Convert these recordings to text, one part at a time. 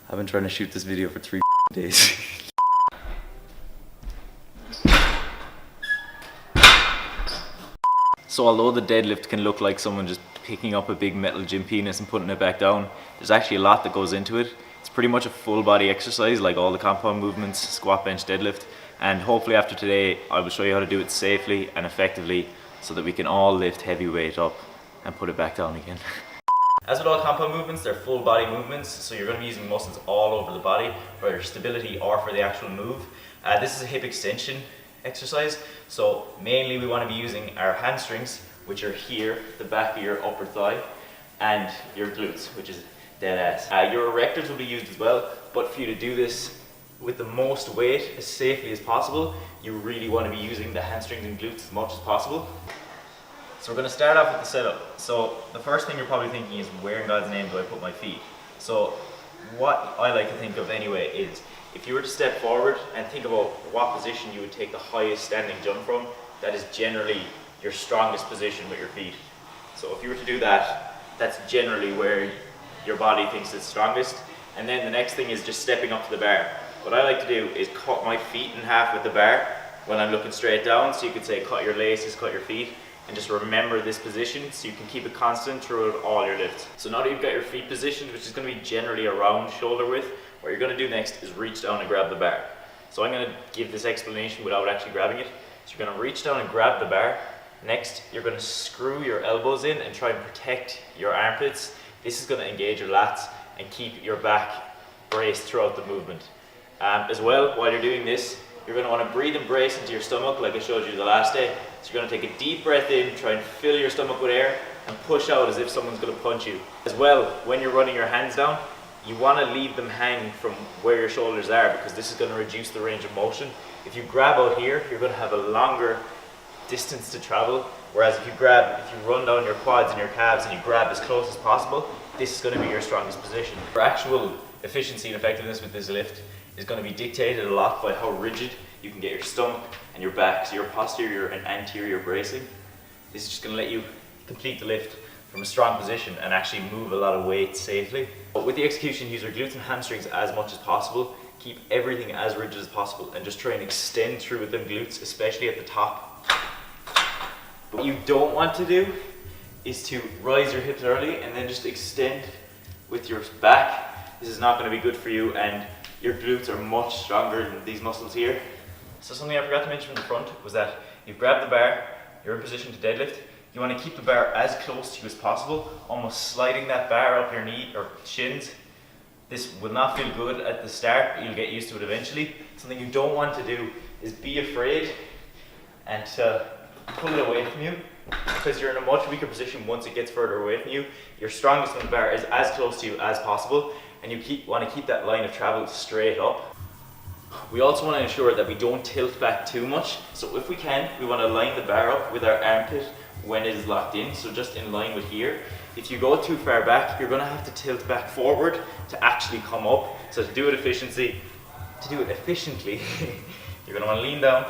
I've been trying to shoot this video for 3 days. So although the deadlift can look like someone just picking up a big metal gym penis and putting it back down, there's actually a lot that goes into it. It's pretty much a full body exercise like all the compound movements, squat, bench, deadlift. And hopefully after today, I will show you how to do it safely and effectively so that we can all lift heavy weight up and put it back down again. As with all compound movements, they're full body movements, so you're going to be using muscles all over the body for your stability or for the actual move. This is a hip extension exercise, so mainly we want to be using our hamstrings, which are here, the back of your upper thigh, and your glutes, which is dead ass. Your erectors will be used as well, but for you to do this with the most weight as safely as possible, you really want to be using the hamstrings and glutes as much as possible. So we're going to start off with the setup. So the first thing you're probably thinking is, where in God's name do I put my feet? So what I like to think of anyway is, if you were to step forward and think about what position you would take the highest standing jump from, that is generally your strongest position with your feet. So if you were to do that, that's generally where your body thinks it's strongest. And then the next thing is just stepping up to the bar. What I like to do is cut my feet in half with the bar when I'm looking straight down. So you could say cut your laces, cut your feet, and just remember this position so you can keep it constant throughout all your lifts. So now that you've got your feet positioned, which is going to be generally around shoulder width, what you're going to do next is reach down and grab the bar. So I'm going to give this explanation without actually grabbing it. So you're going to reach down and grab the bar. Next, you're going to screw your elbows in and try and protect your armpits. This is going to engage your lats and keep your back braced throughout the movement. As well, while you're doing this, you're going to want to breathe and brace into your stomach like I showed you the last day. So you're going to take a deep breath in, try and fill your stomach with air, and push out as if someone's going to punch you. As well, when you're running your hands down, you want to leave them hanging from where your shoulders are, because this is going to reduce the range of motion. If you grab out here, you're going to have a longer distance to travel, whereas if you run down your quads and your calves and you grab as close as possible, this is going to be your strongest position. Your actual efficiency and effectiveness with this lift is going to be dictated a lot by how rigid you can get your stomach and your back, so your posterior and anterior bracing. This is just going to let you complete the lift from a strong position and actually move a lot of weight safely. But with the execution, use your glutes and hamstrings as much as possible. Keep everything as rigid as possible and just try and extend through with them glutes, especially at the top. What you don't want to do is to rise your hips early and then just extend with your back. This is not going to be good for you, and your glutes are much stronger than these muscles here. So something I forgot to mention from the front was that you've grabbed the bar, you're in position to deadlift. You want to keep the bar as close to you as possible, almost sliding that bar up your knee or shins. This will not feel good at the start, but you'll get used to it eventually. Something you don't want to do is be afraid and pull it away from you, because you're in a much weaker position once it gets further away from you. Your strongest on the bar is as close to you as possible, and you want to keep that line of travel straight up. We also want to ensure that we don't tilt back too much. So if we can, we want to line the bar up with our armpit when it is locked in, so just in line with here. If you go too far back, you're going to have to tilt back forward to actually come up. So to do it efficiently, you're going to want to lean down,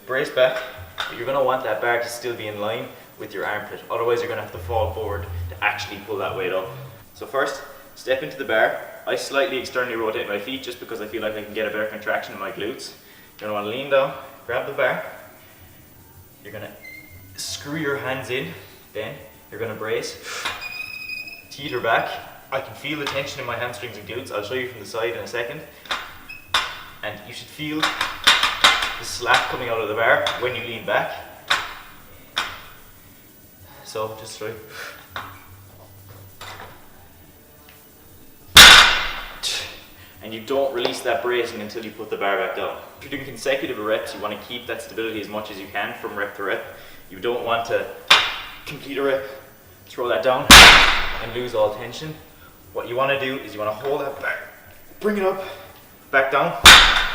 brace back, but you're going to want that bar to still be in line with your armpit. Otherwise, you're going to have to fall forward to actually pull that weight up. So first, step into the bar. I slightly externally rotate my feet just because I feel like I can get a better contraction in my glutes. You're going to want to lean down, grab the bar. You're going to screw your hands in, then you're going to brace, teeter back. I can feel the tension in my hamstrings and glutes. I'll show you from the side in a second. And you should feel the slack coming out of the bar when you lean back. So just try. And you don't release that bracing until you put the bar back down. If you're doing consecutive reps, you want to keep that stability as much as you can from rep to rep. You don't want to complete a rep, throw that down, and lose all tension. What you want to do is you want to hold that bar, bring it up, back down,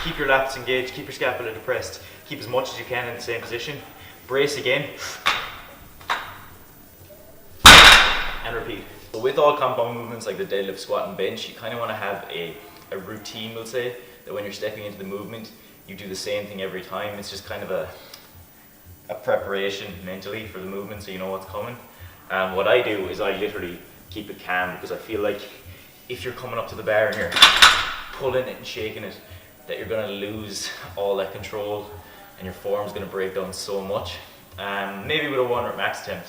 keep your lats engaged, keep your scapula depressed, keep as much as you can in the same position, brace again, and repeat. So with all compound movements like the deadlift, squat, and bench, you kind of want to have a routine, we'll say, that when you're stepping into the movement, you do the same thing every time. It's just kind of a preparation mentally for the movement, so you know what's coming. What I do is I literally keep it calm, because I feel like if you're coming up to the bar and you're pulling it and shaking it, that you're going to lose all that control and your form's going to break down so much. Maybe with a 1 rep max attempt,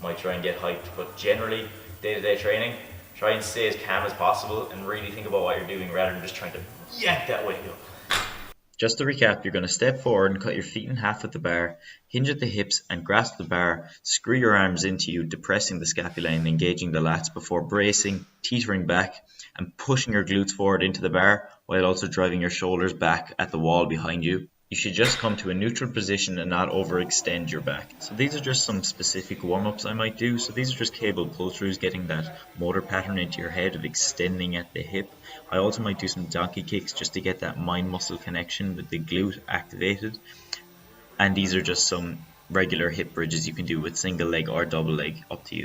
might try and get hyped, but generally, day-to-day training, try and stay as calm as possible and really think about what you're doing rather than just trying to yank that weight up. Just to recap, you're going to step forward and cut your feet in half at the bar, hinge at the hips and grasp the bar, screw your arms into you, depressing the scapula and engaging the lats before bracing, teetering back and pushing your glutes forward into the bar while also driving your shoulders back at the wall behind you. You should just come to a neutral position and not overextend your back. So these are just some specific warm-ups I might do. So these are just cable pull-throughs, getting that motor pattern into your head of extending at the hip. I also might do some donkey kicks just to get that mind-muscle connection with the glute activated. And these are just some regular hip bridges you can do with single leg or double leg, up to you.